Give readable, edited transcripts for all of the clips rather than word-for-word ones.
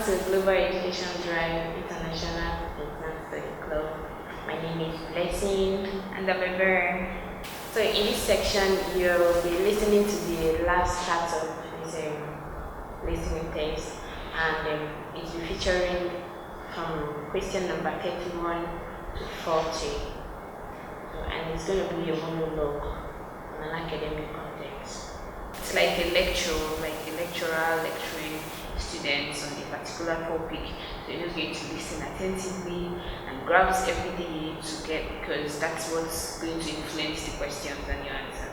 to Global Education Drive International Exam Study Club. My name is Blessing and I'm a girl. So in this section, you'll be listening to the last part of this listening test, and it's featuring from question number 31 to 40. So, and it's going to be a monologue in an academic context. It's like a lecture, like a lecturer lecturing students on a particular topic. So you're just going to listen attentively and grasp everything you need to get, because that's what's going to influence the questions and your answers.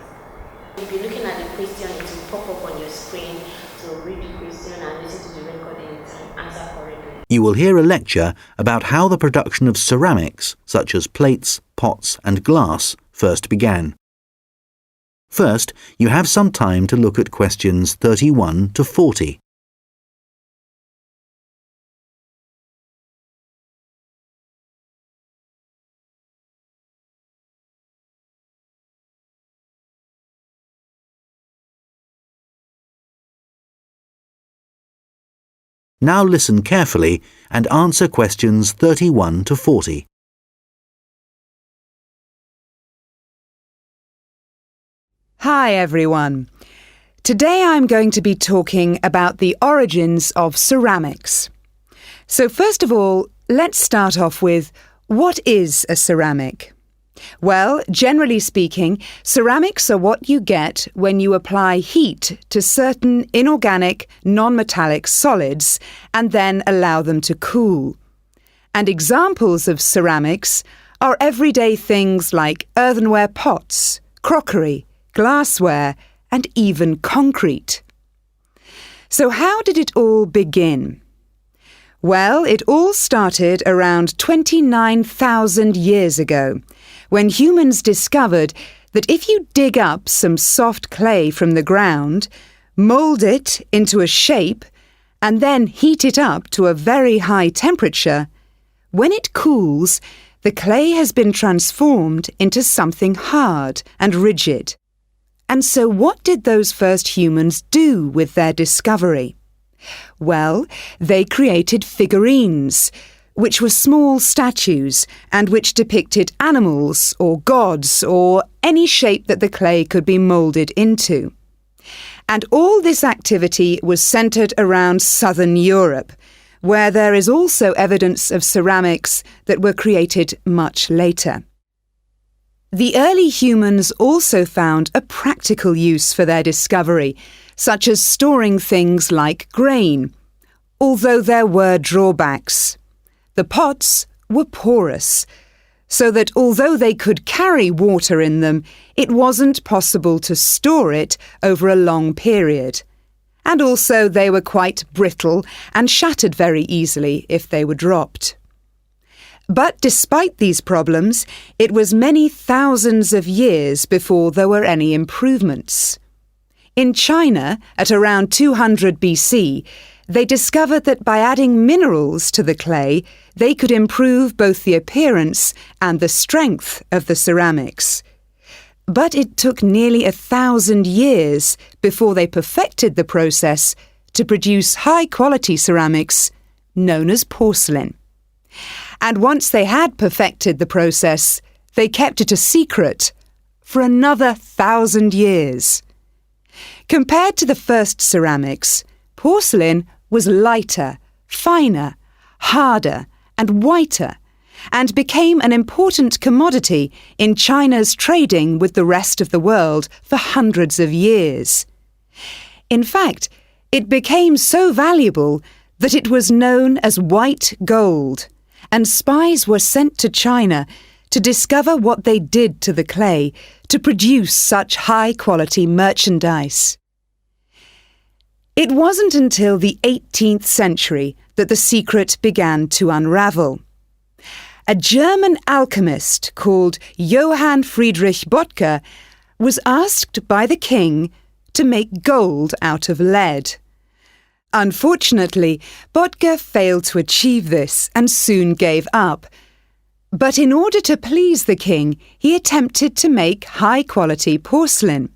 If you're looking at the question, it will pop up on your screen. So read the question and listen to the recording and answer correctly. You will hear a lecture about how the production of ceramics, such as plates, pots and glass, first began. First, you have some time to look at questions 31 to 40. Now listen carefully and answer questions 31 to 40. Hi everyone. Today I'm going to be talking about the origins of ceramics. So first of all, let's start off with, what is a ceramic? Well, generally speaking, ceramics are what you get when you apply heat to certain inorganic, non-metallic solids and then allow them to cool. And examples of ceramics are everyday things like earthenware pots, crockery, glassware, and even concrete. So how did it all begin? Well, it all started around 29,000 years ago, when humans discovered that if you dig up some soft clay from the ground, mould it into a shape, and then heat it up to a very high temperature, when it cools, the clay has been transformed into something hard and rigid. And so what did those first humans do with their discovery? Well, they created figurines, which were small statues and which depicted animals or gods or any shape that the clay could be moulded into. And all this activity was centred around southern Europe, where there is also evidence of ceramics that were created much later. The early humans also found a practical use for their discovery, such as storing things like grain, although there were drawbacks. The pots were porous, so that although they could carry water in them, it wasn't possible to store it over a long period. And also they were quite brittle and shattered very easily if they were dropped. But despite these problems, it was many thousands of years before there were any improvements. In China, at around 200 BC, they discovered that by adding minerals to the clay, they could improve both the appearance and the strength of the ceramics. But it took nearly 1,000 years before they perfected the process to produce high-quality ceramics known as porcelain. And once they had perfected the process, they kept it a secret for another 1,000 years. Compared to the first ceramics, porcelain was lighter, finer, harder, and whiter, and became an important commodity in China's trading with the rest of the world for hundreds of years. In fact, it became so valuable that it was known as white gold, and spies were sent to China to discover what they did to the clay to produce such high-quality merchandise. It wasn't until the 18th century that the secret began to unravel. A German alchemist called Johann Friedrich Böttger was asked by the king to make gold out of lead. Unfortunately, Böttger failed to achieve this and soon gave up. But in order to please the king, he attempted to make high-quality porcelain.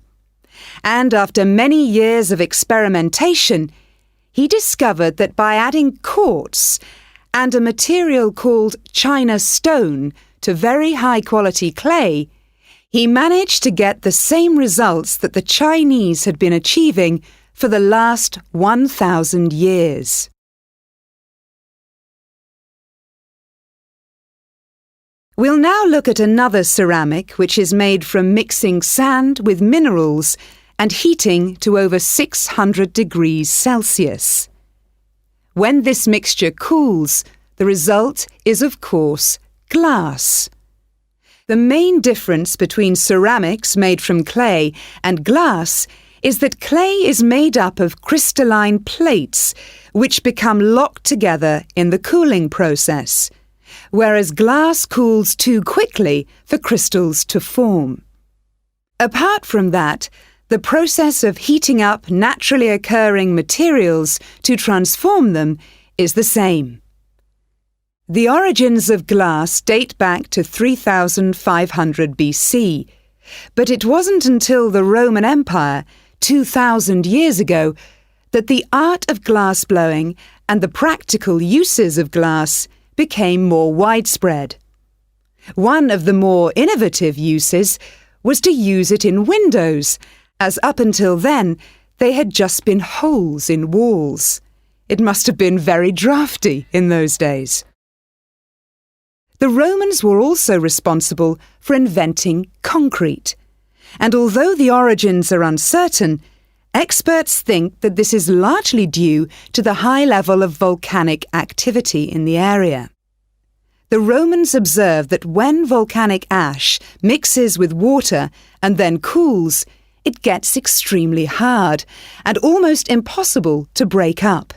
And after many years of experimentation, he discovered that by adding quartz and a material called China stone to very high-quality clay, he managed to get the same results that the Chinese had been achieving for the last 1,000 years. We'll now look at another ceramic which is made from mixing sand with minerals and heating to over 600 degrees Celsius. When this mixture cools, the result is, of course, glass. The main difference between ceramics made from clay and glass is that clay is made up of crystalline plates which become locked together in the cooling process, whereas glass cools too quickly for crystals to form. Apart from that, the process of heating up naturally occurring materials to transform them is the same. The origins of glass date back to 3500 BC, but it wasn't until the Roman Empire, 2000 years ago, that the art of glass blowing and the practical uses of glass became more widespread. One of the more innovative uses was to use it in windows, as up until then they had just been holes in walls. It must have been very drafty in those days. The Romans were also responsible for inventing concrete, and although the origins are uncertain, experts think that this is largely due to the high level of volcanic activity in the area. The Romans observed that when volcanic ash mixes with water and then cools, it gets extremely hard and almost impossible to break up.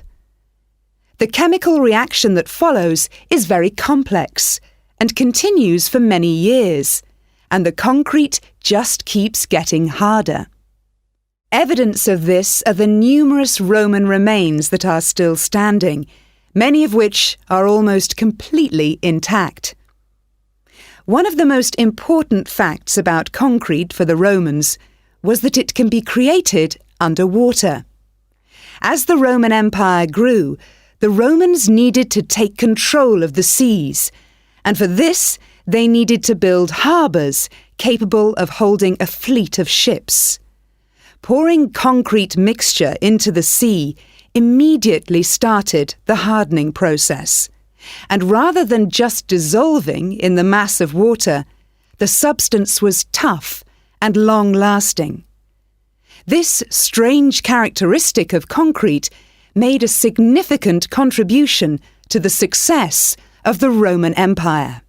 The chemical reaction that follows is very complex and continues for many years, and the concrete just keeps getting harder. Evidence of this are the numerous Roman remains that are still standing, many of which are almost completely intact. One of the most important facts about concrete for the Romans was that it can be created underwater. As the Roman Empire grew, the Romans needed to take control of the seas, and for this they needed to build harbours capable of holding a fleet of ships. Pouring concrete mixture into the sea immediately started the hardening process, and rather than just dissolving in the mass of water, the substance was tough and long-lasting. This strange characteristic of concrete made a significant contribution to the success of the Roman Empire.